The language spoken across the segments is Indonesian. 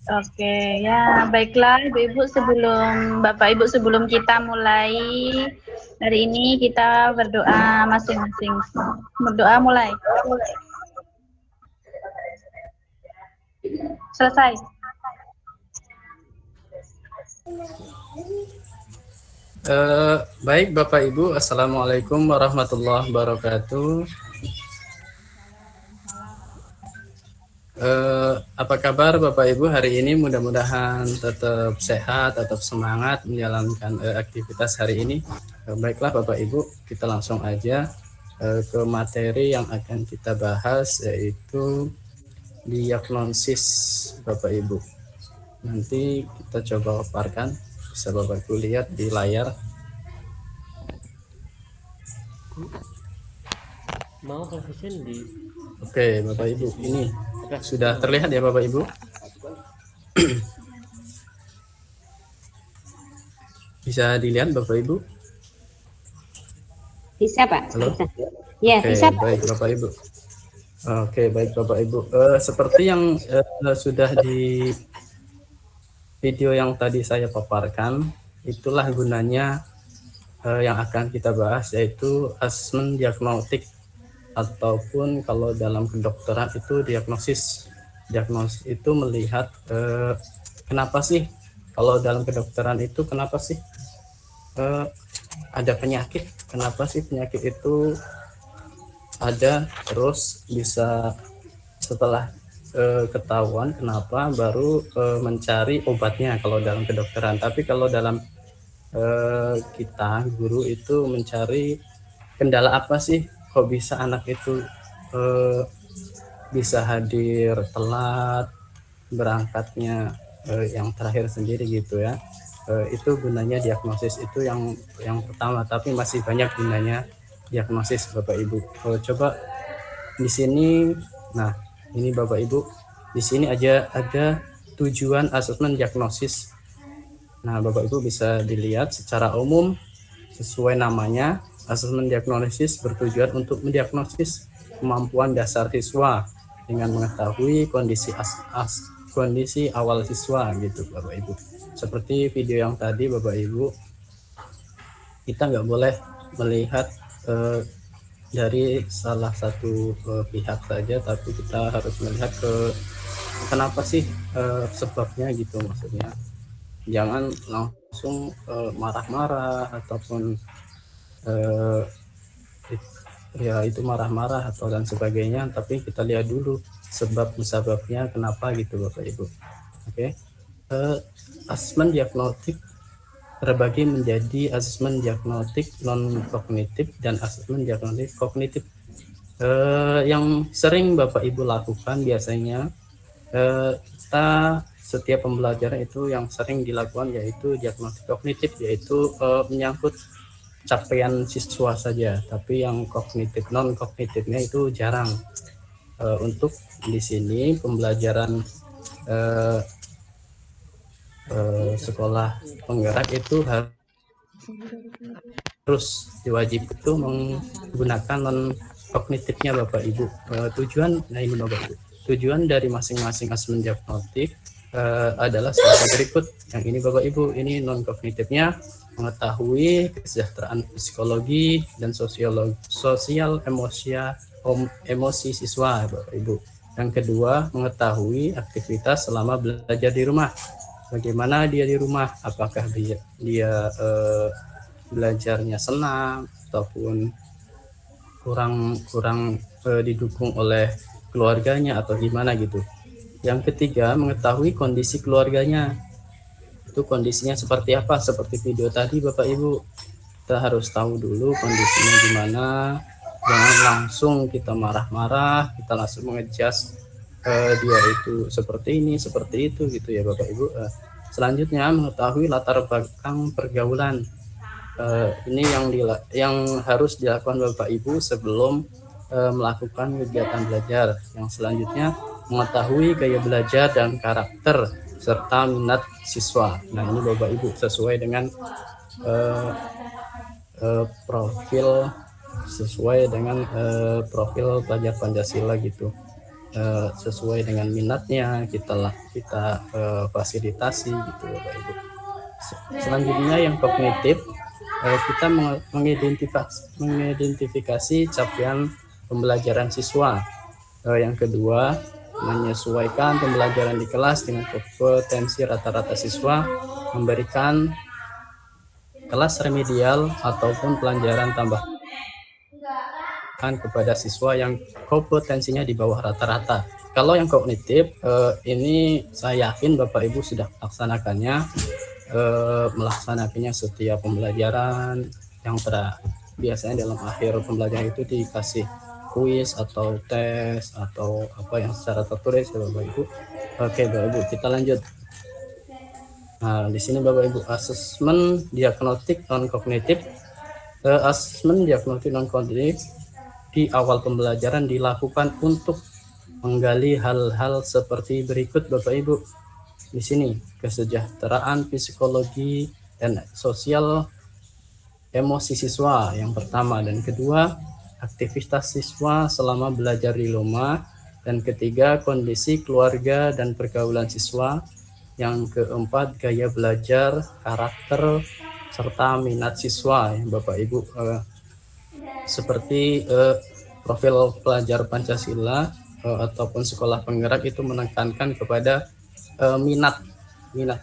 Oke, ya baiklah Ibu-Ibu, Bapak Ibu, sebelum kita mulai hari ini kita berdoa masing-masing. Berdoa mulai. Selesai. Baik Bapak Ibu, Assalamualaikum warahmatullahi wabarakatuh. Apa kabar Bapak Ibu hari ini? Mudah-mudahan tetap sehat, tetap semangat menjalankan aktivitas hari ini. Baiklah Bapak Ibu, kita langsung aja ke materi yang akan kita bahas, yaitu diagnosis Bapak Ibu. Nanti kita coba paparkan, bisa Bapak Ibu lihat di layar. Mau konfusion di. Oke Bapak Ibu, ini sudah terlihat ya Bapak Ibu? Bisa dilihat Bapak Ibu? Bisa Pak. Halo? Bisa. Ya, Oke, bisa Pak. baik Bapak Ibu. Oke, baik Bapak Ibu. Seperti yang sudah di video yang tadi saya paparkan, itulah gunanya yang akan kita bahas, yaitu asesmen diagnostik, ataupun kalau dalam kedokteran itu diagnosis. Diagnosis itu melihat kenapa sih, kalau dalam kedokteran itu kenapa sih ada penyakit, kenapa sih penyakit itu ada, terus bisa setelah ketahuan kenapa baru mencari obatnya kalau dalam kedokteran. Tapi kalau dalam kita guru itu mencari kendala apa sih kok bisa anak itu bisa hadir telat berangkatnya, yang terakhir sendiri gitu ya. Itu gunanya diagnosis itu yang pertama, tapi masih banyak gunanya diagnosis Bapak Ibu. Coba di sini, nah ini Bapak Ibu, di sini aja ada tujuan asesmen diagnosis. Nah Bapak Ibu bisa dilihat secara umum sesuai namanya, asesmen diagnosis bertujuan untuk mendiagnosis kemampuan dasar siswa dengan mengetahui kondisi awal siswa gitu Bapak Ibu. Seperti video yang tadi Bapak Ibu, kita nggak boleh melihat dari salah satu pihak saja, tapi kita harus melihat ke kenapa sih sebabnya gitu, maksudnya jangan langsung marah-marah ataupun ya itu marah-marah atau dan sebagainya, tapi kita lihat dulu sebabnya kenapa gitu Bapak Ibu. Oke. Asesmen diagnostik terbagi menjadi asesmen diagnostik non kognitif dan asesmen diagnostik kognitif. Yang sering Bapak Ibu lakukan biasanya, kita setiap pembelajaran itu yang sering dilakukan yaitu diagnostik kognitif, yaitu menyangkut capaian siswa saja, tapi yang kognitif non kognitifnya itu jarang. Untuk di sini pembelajaran sekolah penggerak itu harus diwajib itu menggunakan non kognitifnya Bapak Ibu. Tujuan dari masing-masing asesmen diagnostik adalah sebagai berikut. Yang ini Bapak Ibu, ini non kognitifnya mengetahui kesejahteraan psikologi dan sosial emosi siswa Bapak Ibu. Yang kedua, mengetahui aktivitas selama belajar di rumah. Bagaimana dia di rumah, apakah dia belajarnya senang ataupun kurang didukung oleh keluarganya atau gimana gitu. Yang ketiga, mengetahui kondisi keluarganya, itu kondisinya seperti apa, seperti video tadi Bapak Ibu, kita harus tahu dulu kondisinya gimana, jangan langsung kita marah-marah, kita langsung mengejas dia itu seperti ini seperti itu gitu ya Bapak Ibu. Selanjutnya, mengetahui latar belakang pergaulan. Ini yang harus dilakukan Bapak Ibu sebelum melakukan kegiatan belajar. Yang selanjutnya, mengetahui gaya belajar dan karakter serta minat siswa. Nah ini Bapak Ibu sesuai dengan profil pelajar Pancasila gitu. sesuai dengan minatnya kita fasilitasi gitu Bapak Ibu. Selanjutnya yang kognitif, kita mengidentifikasi capaian pembelajaran siswa. Yang kedua, menyesuaikan pembelajaran di kelas dengan kompetensi rata-rata siswa, memberikan kelas remedial ataupun pelajaran tambahan kepada siswa yang kompetensinya di bawah rata-rata. Kalau yang kognitif, ini saya yakin Bapak Ibu sudah melaksanakannya setiap pembelajaran yang biasanya dalam akhir pembelajaran itu dikasih kuis atau tes atau apa yang secara tertulis ya Bapak Ibu. Oke Bapak Ibu, kita lanjut. Nah, di sini Bapak Ibu, asesmen diagnostik non kognitif. Asesmen diagnostik non kognitif di awal pembelajaran dilakukan untuk menggali hal-hal seperti berikut Bapak Ibu. Di sini kesejahteraan psikologi dan sosial emosi siswa yang pertama, dan kedua aktivitas siswa selama belajar di rumah, dan ketiga kondisi keluarga dan pergaulan siswa, yang keempat gaya belajar, karakter serta minat siswa ya Bapak Ibu. Seperti profil pelajar Pancasila ataupun sekolah penggerak itu menekankan kepada minat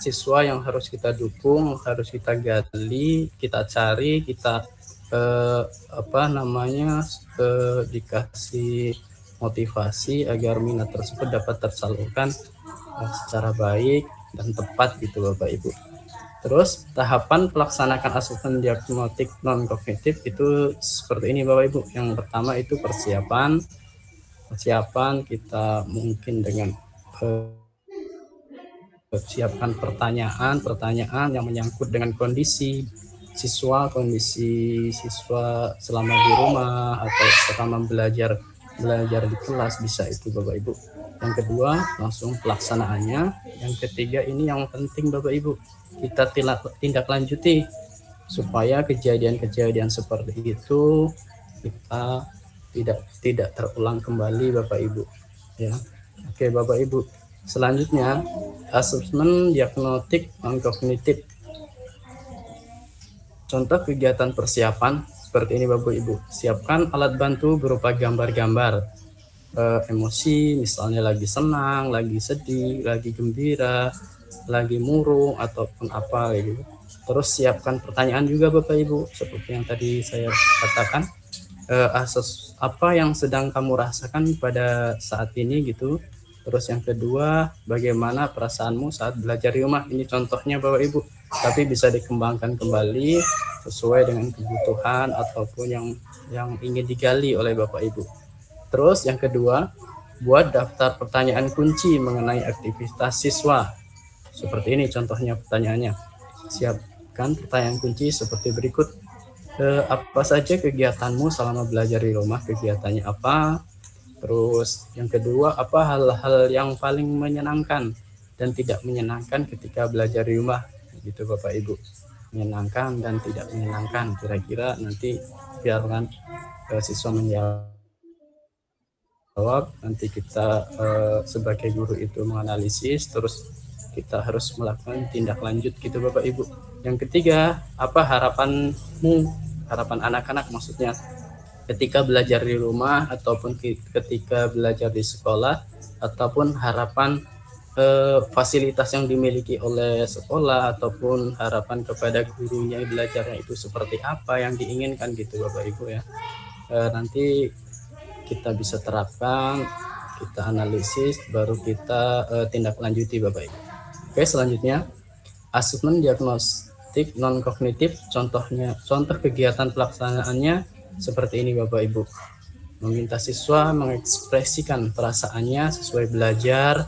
siswa yang harus kita dukung, harus kita gali, kita cari, kita dikasih motivasi agar minat tersebut dapat tersalurkan secara baik dan tepat gitu Bapak Ibu. Terus tahapan pelaksanaan asesmen diagnostik non kognitif itu seperti ini Bapak Ibu. Yang pertama itu persiapan kita mungkin dengan siapkan pertanyaan yang menyangkut dengan kondisi siswa selama di rumah atau selama belajar di kelas, bisa itu Bapak Ibu. Yang kedua langsung pelaksanaannya. Yang ketiga ini yang penting Bapak Ibu, kita tindak lanjuti supaya kejadian-kejadian seperti itu kita tidak terulang kembali Bapak Ibu ya. Oke Bapak Ibu, selanjutnya asesmen diagnostik non kognitif. Contoh kegiatan persiapan seperti ini Bapak Ibu. Siapkan alat bantu berupa gambar-gambar emosi, misalnya lagi senang, lagi sedih, lagi gembira, lagi murung ataupun apa gitu. Terus siapkan pertanyaan juga Bapak Ibu, seperti yang tadi saya katakan, apa yang sedang kamu rasakan pada saat ini gitu. Terus yang kedua, bagaimana perasaanmu saat belajar di rumah. Ini contohnya Bapak Ibu, tapi bisa dikembangkan kembali sesuai dengan kebutuhan ataupun yang ingin digali oleh Bapak Ibu. Terus yang kedua, buat daftar pertanyaan kunci mengenai aktivitas siswa. Seperti ini contohnya pertanyaannya. Siapkan pertanyaan kunci seperti berikut. Apa saja kegiatanmu selama belajar di rumah? Kegiatannya apa? Terus yang kedua, apa hal-hal yang paling menyenangkan dan tidak menyenangkan ketika belajar di rumah? Gitu Bapak Ibu. Menyenangkan dan tidak menyenangkan. Kira-kira nanti biarkan siswa menjawab. Nanti kita sebagai guru itu menganalisis, terus kita harus melakukan tindak lanjut gitu Bapak Ibu. Yang ketiga, apa harapanmu, harapan anak-anak maksudnya ketika belajar di rumah ataupun ketika belajar di sekolah, ataupun harapan fasilitas yang dimiliki oleh sekolah ataupun harapan kepada gurunya belajarnya itu seperti apa yang diinginkan gitu Bapak Ibu ya. Nanti kita bisa terapkan, kita analisis, baru kita tindak lanjuti Bapak Ibu. Oke, selanjutnya asesmen diagnostik non kognitif. Contoh kegiatan pelaksanaannya seperti ini Bapak Ibu. Meminta siswa mengekspresikan perasaannya sesuai belajar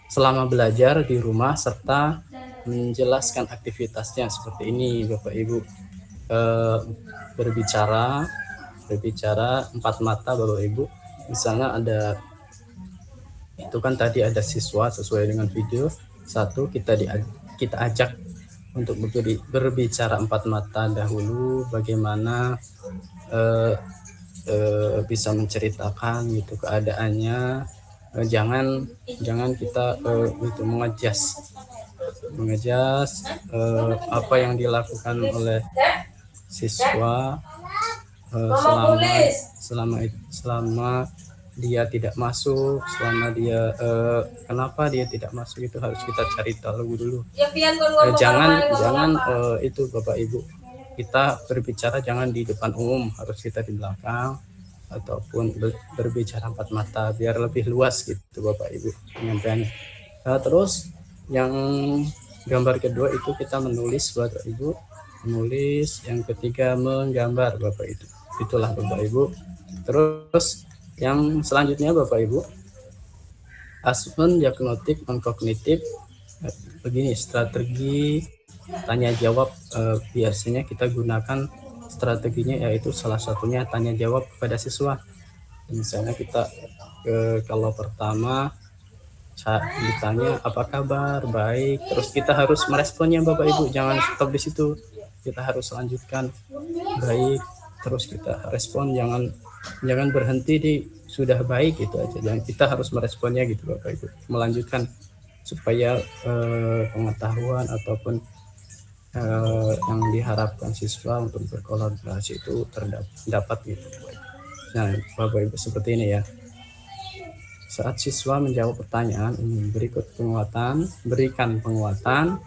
selama belajar di rumah serta menjelaskan aktivitasnya seperti ini Bapak Ibu. Berbicara 4 mata Bapak Ibu. Misalnya ada itu kan tadi ada siswa sesuai dengan video 1, kita ajak untuk berbicara 4 mata dahulu, bagaimana bisa menceritakan gitu keadaannya, jangan kita itu mengejas apa yang dilakukan oleh siswa selama dia tidak masuk, selama dia kenapa dia tidak masuk, itu harus kita cari tahu dulu. Jangan itu Bapak Ibu, kita berbicara jangan di depan umum, harus kita di belakang ataupun berbicara empat mata biar lebih luas gitu Bapak Ibu penyampaiannya. Terus yang gambar kedua itu kita menulis Bapak Ibu, menulis. Yang ketiga menggambar Bapak Ibu. Itulah Bapak Ibu. Terus yang selanjutnya Bapak Ibu, asesmen diagnostik non kognitif. Begini strategi tanya jawab, biasanya kita gunakan strateginya yaitu salah satunya tanya jawab kepada siswa. Misalnya kita kalau pertama ditanya apa kabar, baik, terus kita harus meresponnya Bapak Ibu, jangan stop di situ, kita harus lanjutkan baik, terus kita respon, jangan berhenti di sudah baik itu aja, jangan, kita harus meresponnya gitu Bapak Ibu, melanjutkan supaya pengetahuan ataupun yang diharapkan siswa untuk berkolaborasi itu terdapat gitu. Nah Bapak Ibu seperti ini ya. Saat siswa menjawab pertanyaan ini, berikan penguatan,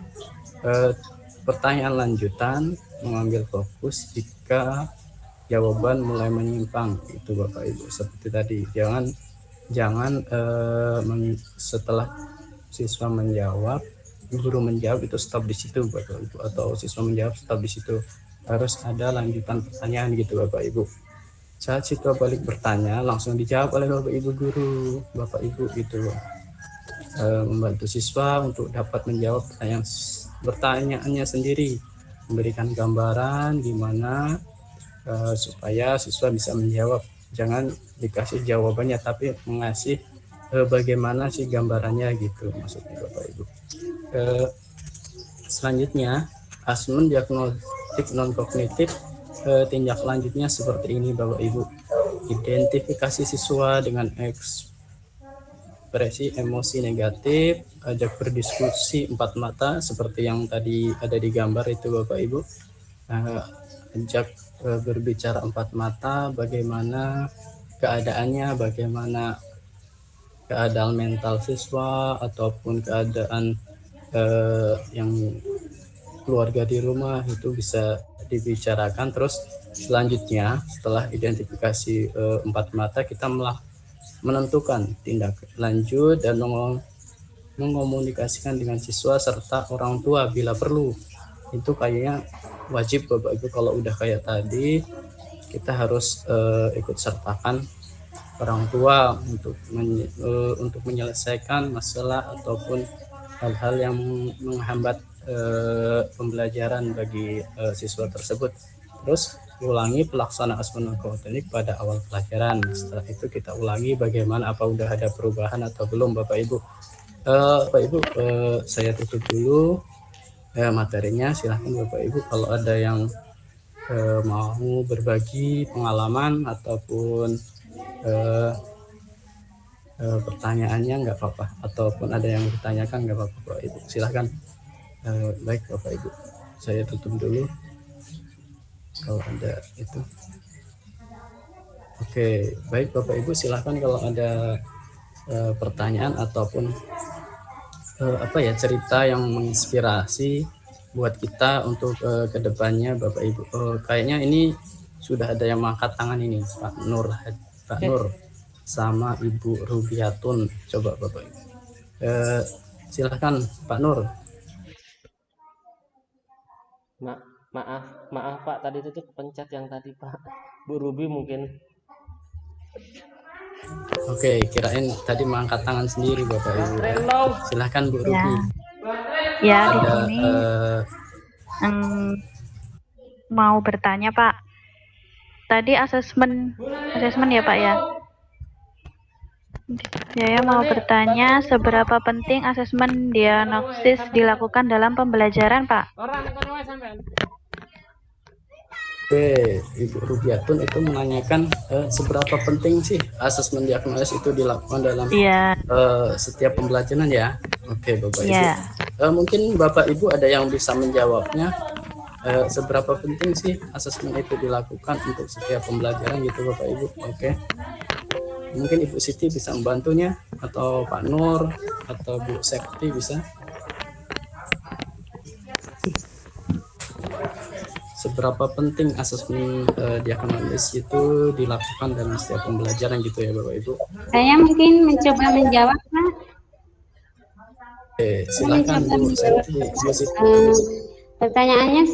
pertanyaan lanjutan, mengambil fokus jika jawaban mulai menyimpang, itu Bapak Ibu seperti tadi. Jangan setelah siswa menjawab, guru menjawab itu stop di situ Bapak Ibu, atau siswa menjawab stop di situ, harus ada lanjutan pertanyaan gitu Bapak Ibu. Saat siswa balik bertanya, langsung dijawab oleh Bapak Ibu guru, Bapak Ibu gitu, membantu siswa untuk dapat menjawab pertanyaannya sendiri, memberikan gambaran gimana supaya siswa bisa menjawab. Jangan dikasih jawabannya, tapi mengasih bagaimana sih gambarannya gitu, maksudnya Bapak Ibu. Selanjutnya, asesmen diagnostik non kognitif. Tindak lanjutnya seperti ini Bapak Ibu. Identifikasi siswa dengan ekspresi emosi negatif, ajak berdiskusi empat mata seperti yang tadi ada di gambar itu Bapak Ibu. Ajak berbicara empat mata, bagaimana keadaannya, bagaimana keadaan mental siswa ataupun keadaan yang keluarga di rumah, itu bisa dibicarakan. Terus selanjutnya setelah identifikasi empat mata, kita menentukan tindak lanjut dan mengomunikasikan dengan siswa serta orang tua bila perlu. Itu kayaknya wajib Bapak Ibu, kalau udah kayak tadi kita harus ikut sertakan orang tua untuk menyelesaikan masalah ataupun hal-hal yang menghambat pembelajaran bagi siswa tersebut. Terus ulangi pelaksanaan asesmen kognitif pada awal pelajaran. Setelah itu kita ulangi bagaimana, apa udah ada perubahan atau belum Bapak Ibu. Bapak Ibu, saya tutup dulu materinya. Silahkan Bapak Ibu kalau ada yang mau berbagi pengalaman ataupun pertanyaannya nggak apa-apa, ataupun ada yang ditanyakan nggak apa-apa Bapak Ibu, silahkan. Baik Bapak Ibu, saya tutup dulu kalau ada itu. Oke, baik Bapak Ibu, silahkan kalau ada pertanyaan ataupun cerita yang menginspirasi buat kita untuk kedepannya Bapak Ibu. Kayaknya ini sudah ada yang mengangkat tangan ini, Pak Nur sama Ibu Rubiatun. Coba Bapak Ibu, silahkan Pak Nur. Maaf Pak, tadi itu pencet yang tadi Pak. Bu Ruby mungkin. Oke, kirain tadi mengangkat tangan sendiri Bapak Ibu. Silahkan Bu Ruby. Ya, di sini mau bertanya Pak. Tadi asesmen ya Pak ya. Saya mau bertanya, seberapa penting asesmen diagnosis dilakukan dalam pembelajaran Pak? Oke, Ibu Rubiatun itu menanyakan seberapa penting sih asesmen diagnosis itu dilakukan dalam Iya, setiap pembelajaran ya. Oke, Bapak Ibu. iya. Mungkin Bapak Ibu ada yang bisa menjawabnya. Seberapa penting sih asesmen itu dilakukan untuk setiap pembelajaran gitu Bapak Ibu. Oke. Mungkin Ibu Siti bisa membantunya atau Pak Nur atau Bu Sekti bisa. Seberapa penting asesmen diagnosis itu dilakukan dalam setiap pembelajaran gitu ya Bapak Ibu. Saya mungkin mencoba menjawab, Pak. Oke, silakan Bu Sekti. Bu Siti. Pertanyaannya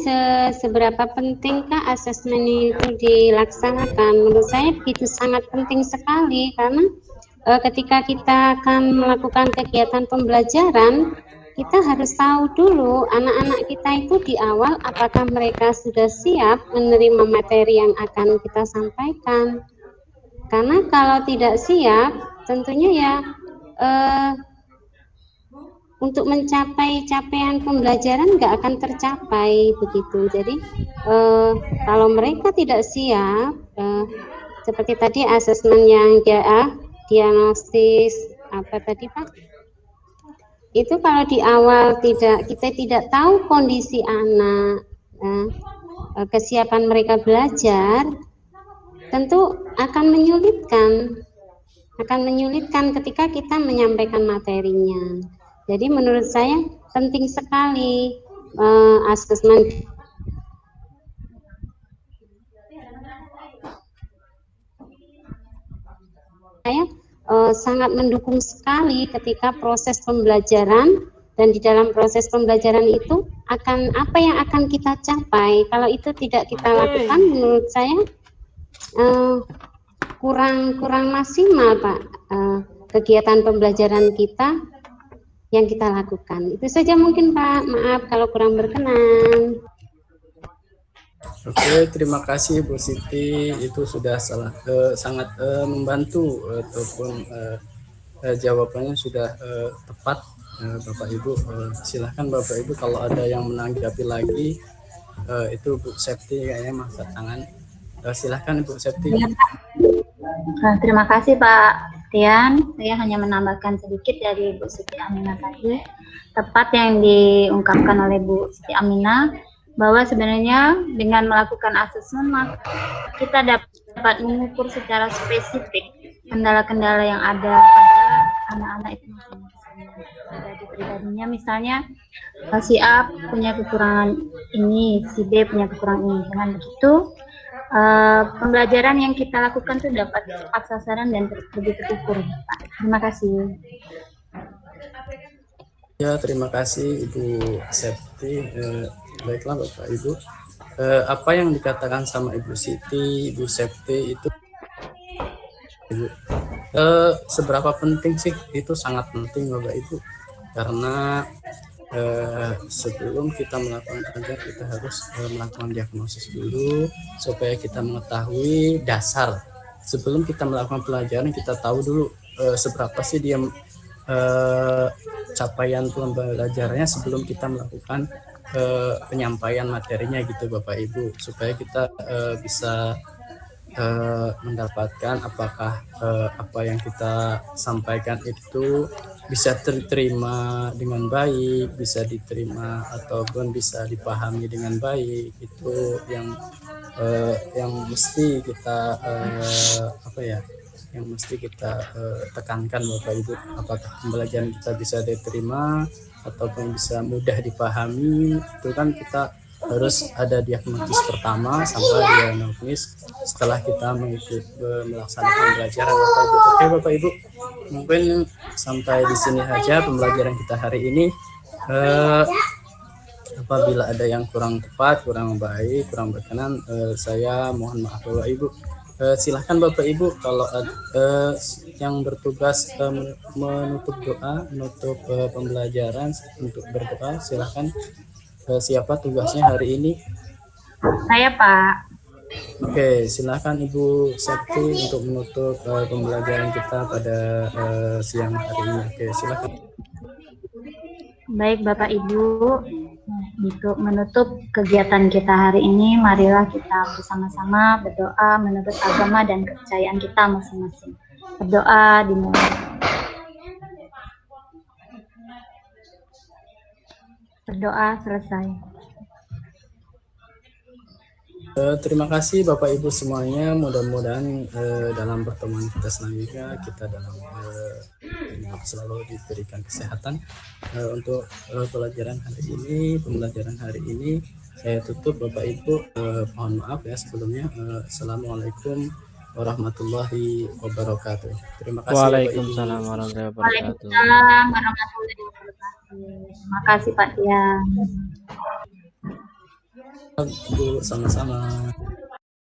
seberapa pentingkah asesmen itu dilaksanakan? Menurut saya begitu sangat penting sekali karena ketika kita akan melakukan kegiatan pembelajaran, kita harus tahu dulu anak-anak kita itu di awal apakah mereka sudah siap menerima materi yang akan kita sampaikan. Karena kalau tidak siap, tentunya ya untuk mencapai capaian pembelajaran nggak akan tercapai begitu. Jadi kalau mereka tidak siap, seperti tadi asesmen yang diagnostis apa tadi Pak? Itu kalau di awal kita tidak tahu kondisi anak, kesiapan mereka belajar, tentu akan menyulitkan ketika kita menyampaikan materinya. Jadi menurut saya penting sekali asesmen saya sangat mendukung sekali ketika proses pembelajaran dan di dalam proses pembelajaran itu akan apa yang akan kita capai. Kalau itu tidak kita lakukan, menurut saya kurang maksimal Pak kegiatan pembelajaran kita yang kita lakukan. Itu saja mungkin Pak, maaf kalau kurang berkenan. Oke, terima kasih Bu Siti, itu sudah sangat membantu ataupun jawabannya sudah tepat Bapak Ibu. Silahkan Bapak Ibu kalau ada yang menanggapi lagi, itu Bu Septi kayaknya angkat tangan. Silahkan Bu Septi. Ya, terima kasih Pak Tian. Saya hanya menambahkan sedikit dari Bu Siti Aminah tadi. Tepat yang diungkapkan oleh Bu Siti Aminah, bahwa sebenarnya dengan melakukan asesmen maka kita dapat mengukur secara spesifik kendala-kendala yang ada pada anak-anak itu pribadinya. Misalnya si A punya kekurangan ini, si B punya kekurangan ini. Dengan begitu pembelajaran yang kita lakukan itu dapat tepat sasaran dan lebih terukur. Terima kasih. Ya, terima kasih Ibu Septi. Baiklah Bapak Ibu, apa yang dikatakan sama Ibu Siti, Ibu Septi itu Ibu, seberapa penting sih? Itu sangat penting Bapak Ibu, karena sebelum kita melakukan kerja kita harus melakukan diagnosis dulu supaya kita mengetahui dasar. Sebelum kita melakukan pelajaran kita tahu dulu seberapa sih dia capaian pembelajarannya sebelum kita melakukan penyampaian materinya gitu Bapak Ibu, supaya kita bisa mendapatkan apakah apa yang kita sampaikan itu bisa diterima dengan baik, bisa diterima ataupun bisa dipahami dengan baik. Itu yang mesti kita yang mesti kita tekankan Bapak Ibu, apakah pembelajaran kita bisa diterima ataupun bisa mudah dipahami. Itu kan kita harus ada diagnosis pertama sampai diagnosis setelah kita melaksanakan pembelajaran Bapak Ibu. Oke Bapak Ibu, mungkin sampai di sini saja pembelajaran kita hari ini. Apabila ada yang kurang tepat, kurang baik, kurang berkenan, saya mohon maaf Bapak Ibu. Silahkan Bapak Ibu kalau yang bertugas menutup doa, menutup pembelajaran untuk berdoa, silahkan. Siapa tugasnya hari ini? Saya Pak. Oke, silahkan Ibu Sakti untuk menutup pembelajaran kita pada siang hari ini. Oke, silahkan. Baik Bapak Ibu, Untuk menutup kegiatan kita hari ini, marilah kita bersama-sama berdoa menurut agama dan kepercayaan kita masing-masing. Berdoa dimulai. Berdoa selesai. Terima kasih Bapak Ibu semuanya. Mudah-mudahan dalam pertemuan kita selanjutnya kita dalam selalu diberikan kesehatan. Untuk pembelajaran hari ini saya tutup Bapak Ibu. Mohon maaf ya sebelumnya. Assalamualaikum warahmatullahi wabarakatuh. Terima kasih Bapak Ibu. Waalaikumsalam warahmatullahi wabarakatuh. Waalaikumsalam warahmatullahi wabarakatuh. Terima kasih Pak Tian. Bu, sama-sama.